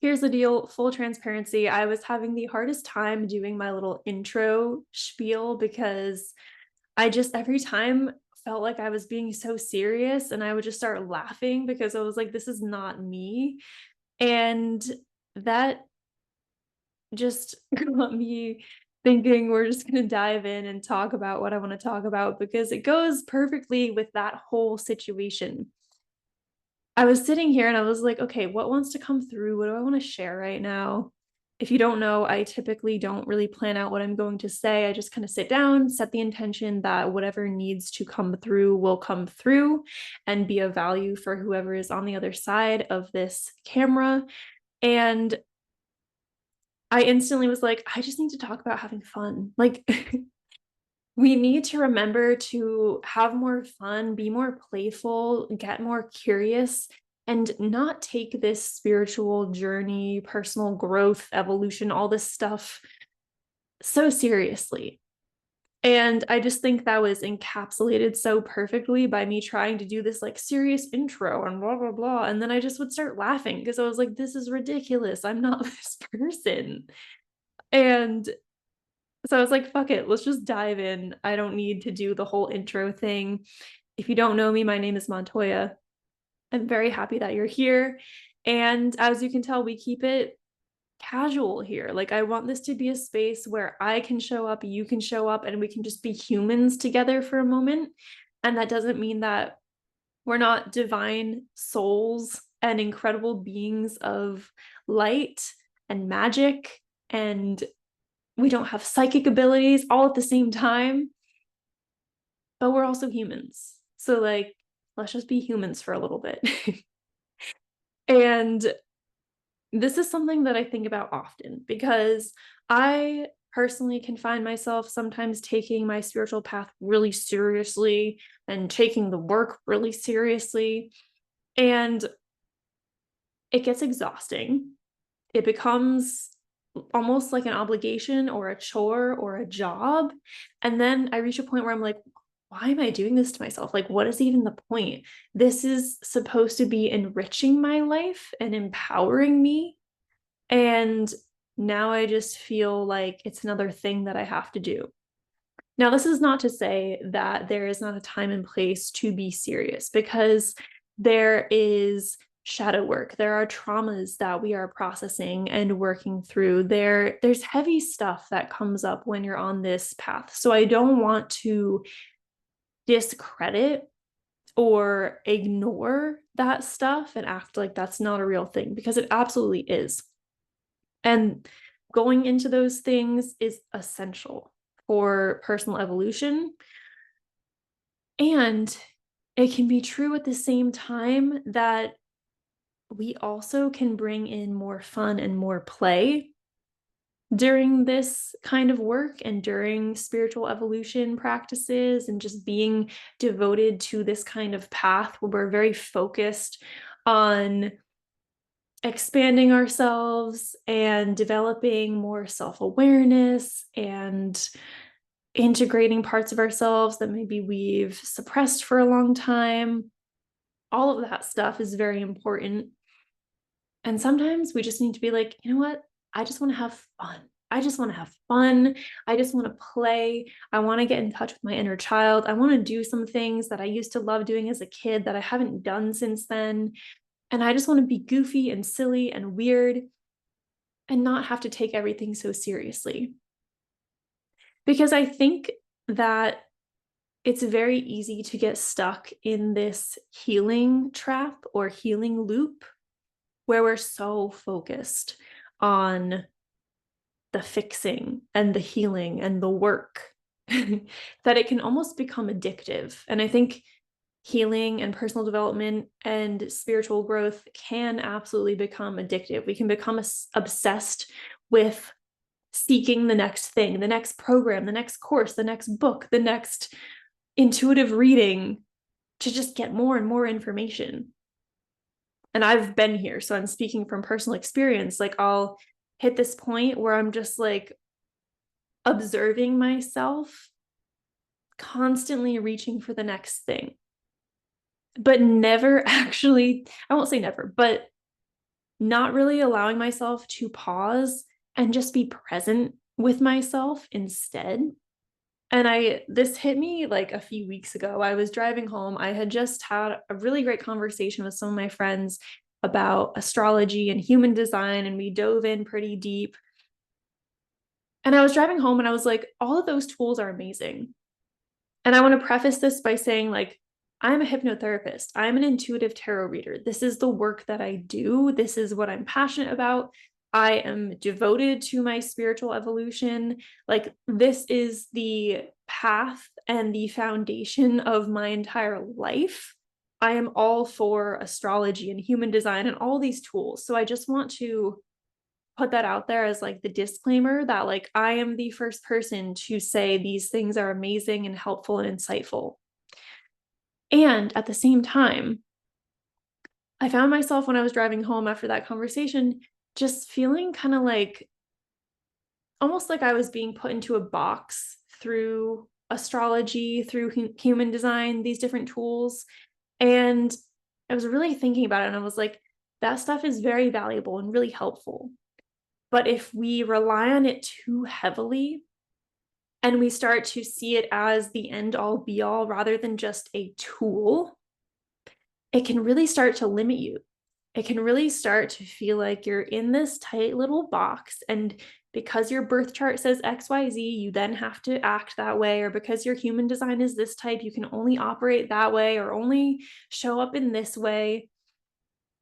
Here's the deal, full transparency. I was having the hardest time doing my little intro spiel because I just every time felt like I was being so serious and I would just start laughing because I was like, this is not me. And that just got me thinking we're just going to dive in and talk about what I want to talk about because it goes perfectly with that whole situation. I was sitting here and I was like, okay, what wants to come through? What do I want to share right now? If you don't know, I typically don't really plan out what I'm going to say. I just kind of sit down, set the intention that whatever needs to come through will come through and be of value for whoever is on the other side of this camera. And I instantly was like, I just need to talk about having fun. Like, we need to remember to have more fun, be more playful, get more curious, and not take this spiritual journey, personal growth, evolution, all this stuff so seriously. And I just think that was encapsulated so perfectly by me trying to do this like serious intro and blah, blah, blah. And then I just would start laughing because I was like, this is ridiculous. I'm not this person. And so I was like, fuck it, let's just dive in. I don't need to do the whole intro thing. If you don't know me, my name is Montoya. I'm very happy that you're here. And as you can tell, we keep it casual here. Like, I want this to be a space where I can show up, you can show up, and we can just be humans together for a moment. And that doesn't mean that we're not divine souls and incredible beings of light and magic, and we don't have psychic abilities all at the same time, but we're also humans. So, like, let's just be humans for a little bit. And this is something that I think about often because I personally can find myself sometimes taking my spiritual path really seriously and taking the work really seriously. And it gets exhausting. It becomes almost like an obligation or a chore or a job. And then I reach a point where I'm like, why am I doing this to myself? Like, what is even the point? This is supposed to be enriching my life and empowering me. And now I just feel like it's another thing that I have to do. Now, this is not to say that there is not a time and place to be serious because there is shadow work. There are traumas that we are processing and working through. There's heavy stuff that comes up when you're on this path. So I don't want to discredit or ignore that stuff and act like that's not a real thing because it absolutely is. And going into those things is essential for personal evolution. And it can be true at the same time that we also can bring in more fun and more play during this kind of work and during spiritual evolution practices and just being devoted to this kind of path where we're very focused on expanding ourselves and developing more self-awareness and integrating parts of ourselves that maybe we've suppressed for a long time. All of that stuff is very important. And sometimes we just need to be like, you know what? I just want to have fun. I just want to have fun. I just want to play. I want to get in touch with my inner child. I want to do some things that I used to love doing as a kid that I haven't done since then. And I just want to be goofy and silly and weird and not have to take everything so seriously. Because I think that it's very easy to get stuck in this healing trap or healing loop where we're so focused on the fixing and the healing and the work that it can almost become addictive. And I think healing and personal development and spiritual growth can absolutely become addictive. We can become obsessed with seeking the next thing, the next program, the next course, the next book, the next intuitive reading to just get more and more information. And I've been here, so I'm speaking from personal experience. Like, I'll hit this point where I'm just like observing myself constantly reaching for the next thing, but never actually, I won't say never, but not really allowing myself to pause and just be present with myself instead. And this hit me like a few weeks ago. I was driving home. I had just had a really great conversation with some of my friends about astrology and human design, and we dove in pretty deep. And I was driving home and I was like, all of those tools are amazing. And I want to preface this by saying, like, I'm a hypnotherapist. I'm an intuitive tarot reader. This is the work that I do. This is what I'm passionate about. I am devoted to my spiritual evolution. Like, this is the path and the foundation of my entire life. I am all for astrology and human design and all these tools. So I just want to put that out there as like the disclaimer that like I am the first person to say these things are amazing and helpful and insightful. And at the same time, I found myself when I was driving home after that conversation just feeling kind of like almost like I was being put into a box through astrology, through human design, these different tools. And I was really thinking about it and I was like, that stuff is very valuable and really helpful. But if we rely on it too heavily and we start to see it as the end all be all rather than just a tool, it can really start to limit you. It can really start to feel like you're in this tight little box. And because your birth chart says XYZ, you then have to act that way. Or because your human design is this type, you can only operate that way or only show up in this way.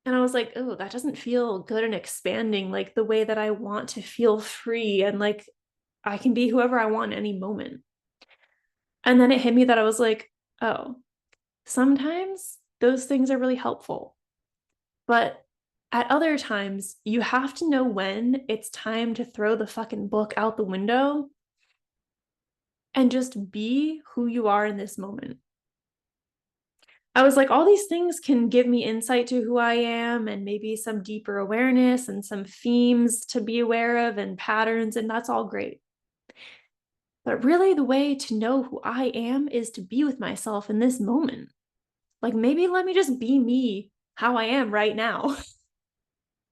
And I was like, oh, that doesn't feel good and expanding like the way that I want to feel free and like I can be whoever I want in any moment. And then it hit me that I was like, oh, sometimes those things are really helpful. But at other times, you have to know when it's time to throw the fucking book out the window and just be who you are in this moment. I was like, all these things can give me insight to who I am and maybe some deeper awareness and some themes to be aware of and patterns, and that's all great. But really, the way to know who I am is to be with myself in this moment. Like, maybe let me just be me how I am right now.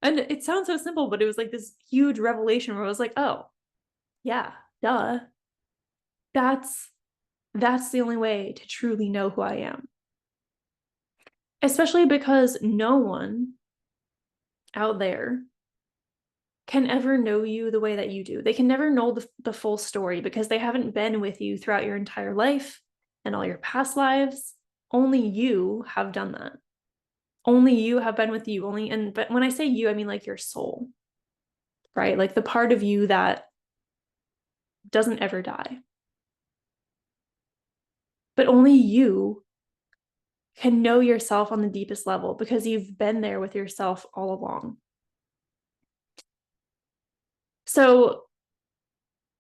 And it sounds so simple, but it was like this huge revelation where I was like, oh, yeah, duh. That's the only way to truly know who I am. Especially because no one out there can ever know you the way that you do. They can never know the full story because they haven't been with you throughout your entire life and all your past lives. Only you have done that. Only you have been with you. But when I say you, I mean like your soul, right? Like the part of you that doesn't ever die. But only you can know yourself on the deepest level because you've been there with yourself all along. So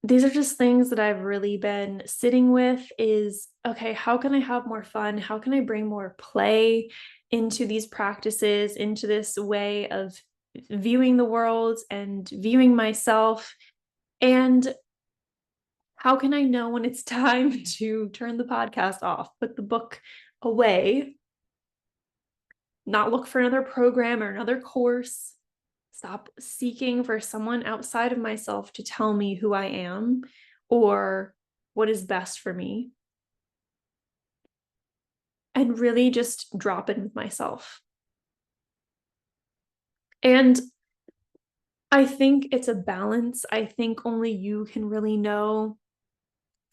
these are just things that I've really been sitting with is, okay, how can I have more fun? How can I bring more play into these practices, into this way of viewing the world and viewing myself? And how can I know when it's time to turn the podcast off, put the book away, not look for another program or another course, stop seeking for someone outside of myself to tell me who I am or what is best for me, and really just drop in with myself. And I think it's a balance. I think only you can really know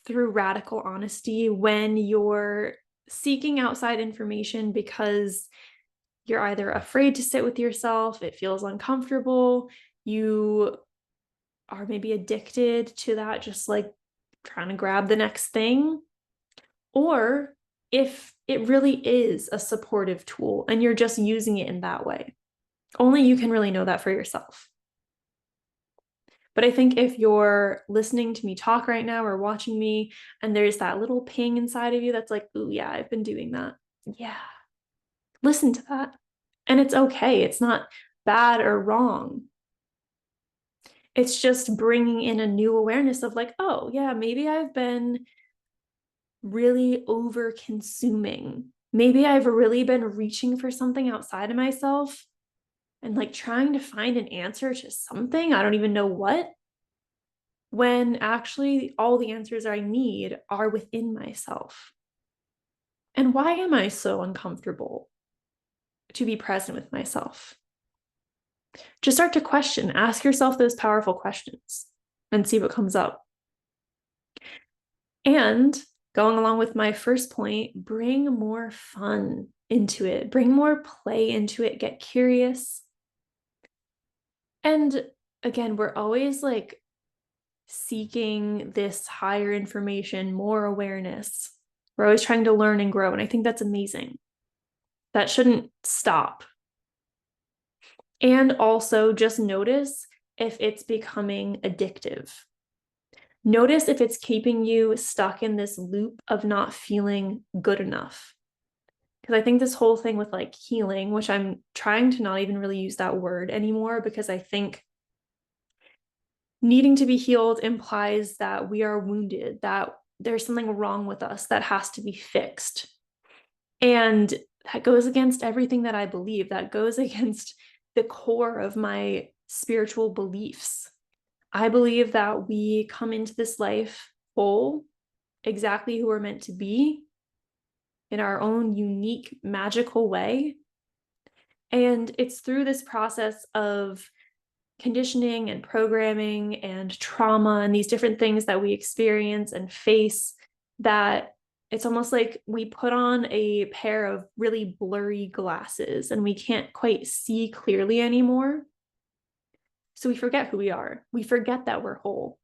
through radical honesty when you're seeking outside information because you're either afraid to sit with yourself, it feels uncomfortable, you are maybe addicted to that, just like trying to grab the next thing, or if it really is a supportive tool and you're just using it in that way. Only you can really know that for yourself. But I think if you're listening to me talk right now or watching me and there's that little ping inside of you that's like, ooh, yeah, I've been doing that. Yeah. Listen to that. And it's okay. It's not bad or wrong. It's just bringing in a new awareness of like, oh, yeah, maybe I've been really over consuming. Maybe I've really been reaching for something outside of myself and like trying to find an answer to something, I don't even know what, when actually all the answers I need are within myself. And why am I so uncomfortable to be present with myself? Just start to question, ask yourself those powerful questions and see what comes up. And going along with my first point, bring more fun into it, bring more play into it, get curious. And again, we're always like seeking this higher information, more awareness. We're always trying to learn and grow. And I think that's amazing. That shouldn't stop. And also just notice if it's becoming addictive. Notice if it's keeping you stuck in this loop of not feeling good enough. Because I think this whole thing with like healing, which I'm trying to not even really use that word anymore, because I think needing to be healed implies that we are wounded, that there's something wrong with us that has to be fixed. And that goes against everything that I believe. That goes against the core of my spiritual beliefs. I believe that we come into this life whole, exactly who we're meant to be, in our own unique, magical way. And it's through this process of conditioning and programming and trauma and these different things that we experience and face that it's almost like we put on a pair of really blurry glasses and we can't quite see clearly anymore. So we forget who we are. We forget that we're whole.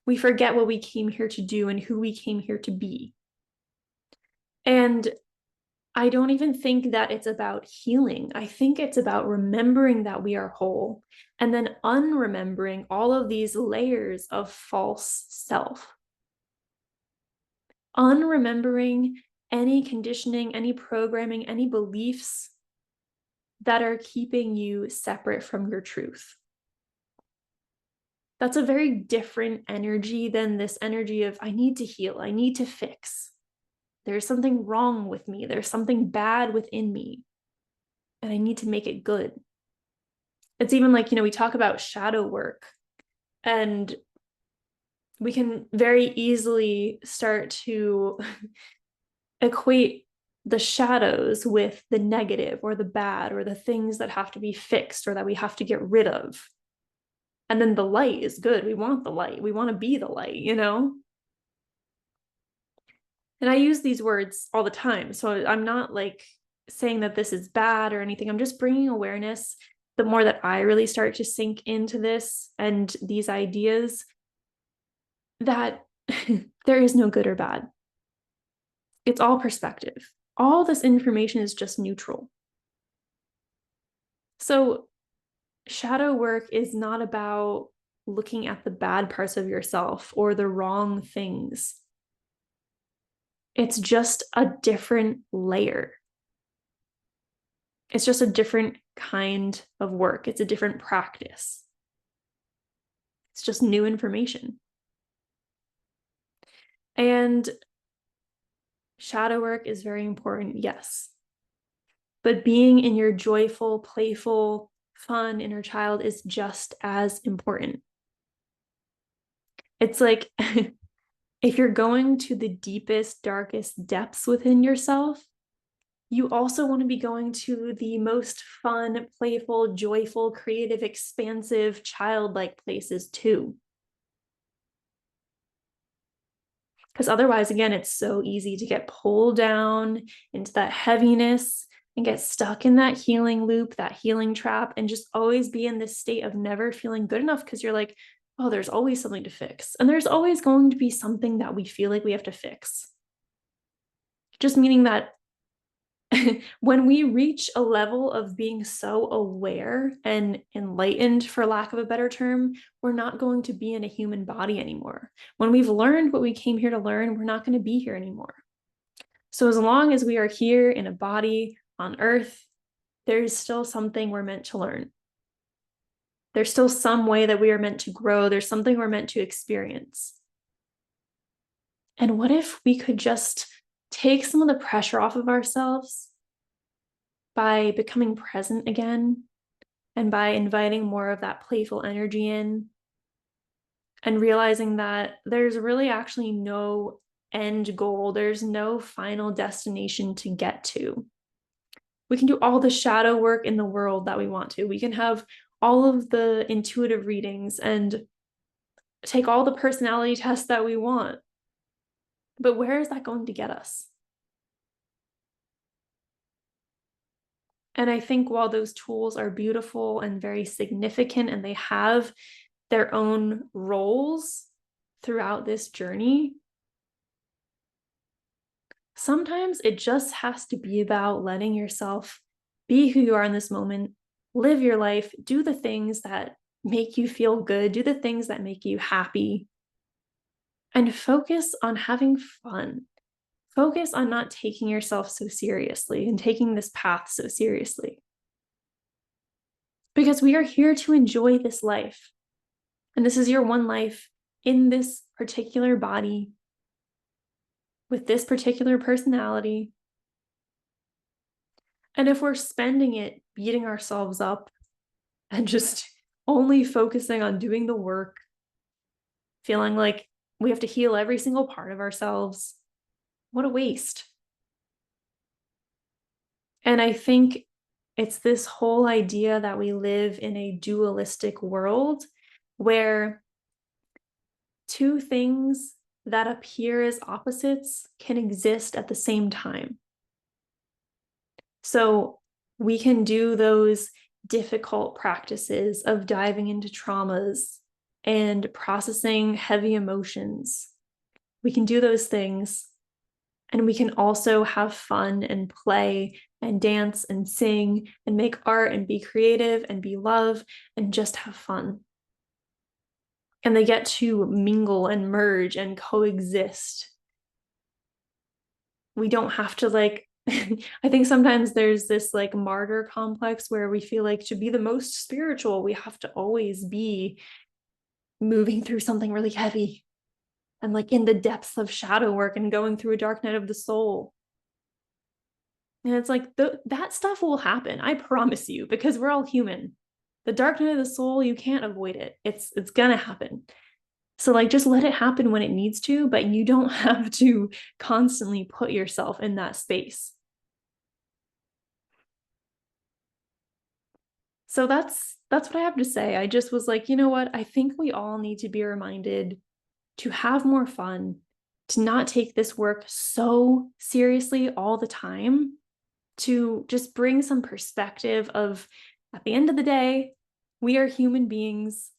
We forget what we came here to do and who we came here to be. And I don't even think that it's about healing. I think it's about remembering that we are whole and then unremembering all of these layers of false self. Unremembering any conditioning, any programming, any beliefs that are keeping you separate from your truth. That's a very different energy than this energy of, I need to heal, I need to fix. There's something wrong with me. There's something bad within me, and I need to make it good. It's even like, we talk about shadow work, and we can very easily start to equate the shadows with the negative or the bad or the things that have to be fixed or that we have to get rid of. And then the light is good. We want the light. We want to be the light, And I use these words all the time. So I'm not like saying that this is bad or anything. I'm just bringing awareness. The more that I really start to sink into this and these ideas, that there is no good or bad. It's all perspective. All this information is just neutral. So shadow work is not about looking at the bad parts of yourself or the wrong things. It's just a different layer. It's just a different kind of work. It's a different practice. It's just new information. And shadow work is very important, yes. But being in your joyful, playful, fun inner child is just as important. It's like if you're going to the deepest, darkest depths within yourself, you also want to be going to the most fun, playful, joyful, creative, expansive, childlike places too. Because otherwise, again, it's so easy to get pulled down into that heaviness and get stuck in that healing loop, that healing trap, and just always be in this state of never feeling good enough because you're like, oh, there's always something to fix. And there's always going to be something that we feel like we have to fix. Just meaning that when we reach a level of being so aware and enlightened, for lack of a better term, we're not going to be in a human body anymore. When we've learned what we came here to learn, we're not going to be here anymore. So as long as we are here in a body on earth, there's still something we're meant to learn. There's still some way that we are meant to grow. There's something we're meant to experience. And what if we could just take some of the pressure off of ourselves by becoming present again, And by inviting more of that playful energy in and realizing that there's really actually no end goal, there's no final destination to get to. We can do all the shadow work in the world that we want to. We can have all of the intuitive readings and take all the personality tests that we want. But where is that going to get us? And I think while those tools are beautiful and very significant and they have their own roles throughout this journey, sometimes it just has to be about letting yourself be who you are in this moment, live your life, do the things that make you feel good, do the things that make you happy, and focus on having fun. Focus on not taking yourself so seriously and taking this path so seriously. Because we are here to enjoy this life. And this is your one life in this particular body with this particular personality. And if we're spending it beating ourselves up and just only focusing on doing the work, feeling like we have to heal every single part of ourselves, what a waste. And I think it's this whole idea that we live in a dualistic world where two things that appear as opposites can exist at the same time. So we can do those difficult practices of diving into traumas and processing heavy emotions. We can do those things, and we can also have fun and play and dance and sing and make art and be creative and be love and just have fun. And they get to mingle and merge and coexist. We don't have to I think sometimes there's this martyr complex where we feel like to be the most spiritual, we have to always be moving through something really heavy and in the depths of shadow work and going through a dark night of the soul. And it's that stuff will happen, I promise you, because we're all human. The dark night of the soul, you can't avoid it. It's gonna happen. So just let it happen when it needs to, but you don't have to constantly put yourself in that space. So that's what I have to say. I just was like, you know what? I think we all need to be reminded to have more fun, to not take this work so seriously all the time, to just bring some perspective of, at the end of the day, we are human beings.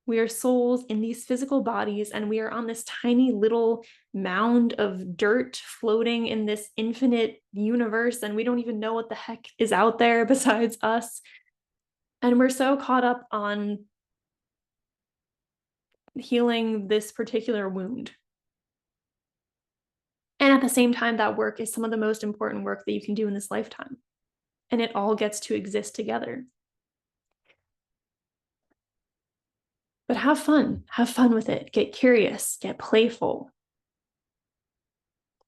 We are souls in these physical bodies, and we are on this tiny little mound of dirt floating in this infinite universe, and we don't even know what the heck is out there besides us. And we're so caught up on healing this particular wound. And at the same time, that work is some of the most important work that you can do in this lifetime. And it all gets to exist together. But have fun with it. Get curious, get playful.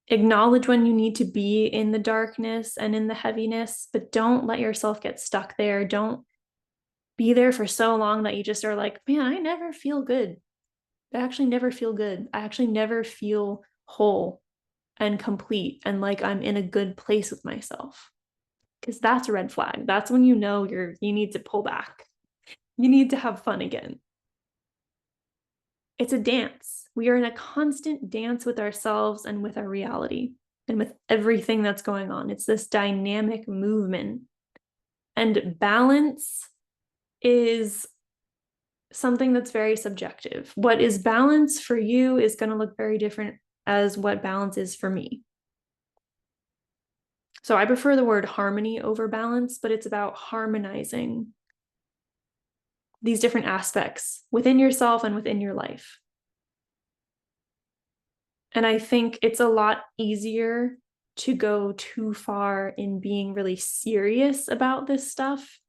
Acknowledge when you need to be in the darkness and in the heaviness, but don't let yourself get stuck there. Don't be there for so long that you just are like, man, I never feel good. I actually never feel good. I actually never feel whole and complete and like I'm in a good place with myself. Because that's a red flag. That's when you know you need to pull back. You need to have fun again. It's a dance. We are in a constant dance with ourselves and with our reality and with everything that's going on. It's this dynamic movement. And balance is something that's very subjective. What is balance for you is going to look very different as what balance is for me. So I prefer the word harmony over balance, but it's about harmonizing these different aspects within yourself and within your life. And I think it's a lot easier to go too far in being really serious about this stuff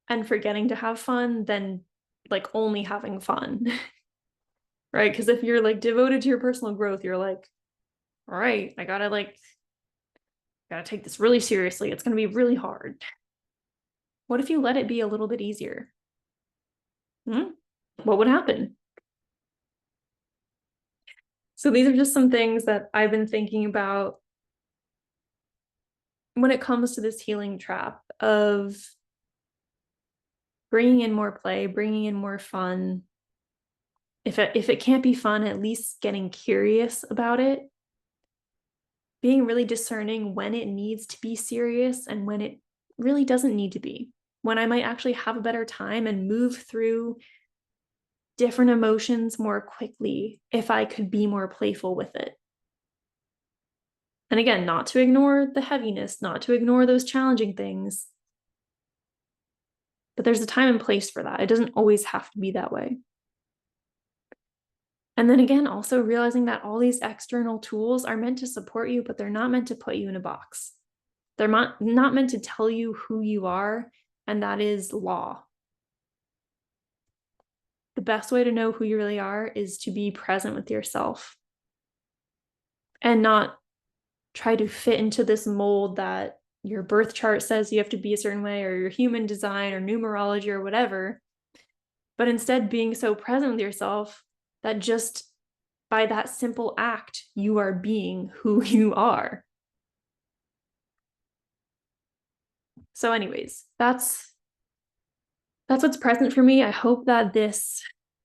and forgetting to have fun than only having fun. Right? Because if you're devoted to your personal growth, you're like, all right, I gotta take this really seriously. It's gonna be really hard. What if you let it be a little bit easier? Hmm? What would happen? So these are just some things that I've been thinking about when it comes to this healing trap of bringing in more play, bringing in more fun. If it can't be fun, at least getting curious about it, being really discerning when it needs to be serious and when it really doesn't need to be. When I might actually have a better time and move through different emotions more quickly if I could be more playful with it. And again, not to ignore the heaviness, not to ignore those challenging things, but there's a time and place for that. It doesn't always have to be that way. And then again, also realizing that all these external tools are meant to support you, but they're not meant to put you in a box. They're not meant to tell you who you are, and that is law. The best way to know who you really are is to be present with yourself and not try to fit into this mold that your birth chart says you have to be a certain way, or your human design or numerology or whatever, but instead being so present with yourself that just by that simple act, you are being who you are. So anyways, that's what's present for me. I hope that this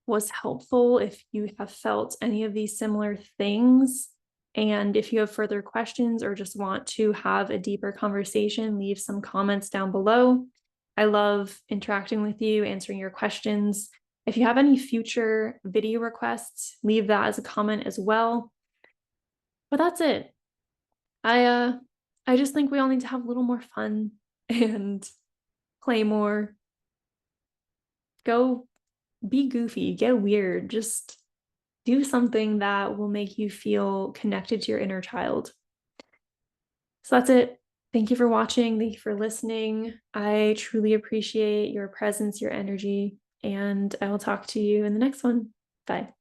was helpful if you have felt any of these similar things. And if you have further questions or just want to have a deeper conversation, leave some comments down below. I love interacting with you, answering your questions. If you have any future video requests, leave that as a comment as well. But that's it. I just think we all need to have a little more fun and play more. Go be goofy, get weird, just do something that will make you feel connected to your inner child. So that's it. Thank you for watching. Thank you for listening. I truly appreciate your presence, your energy, and I will talk to you in the next one. Bye.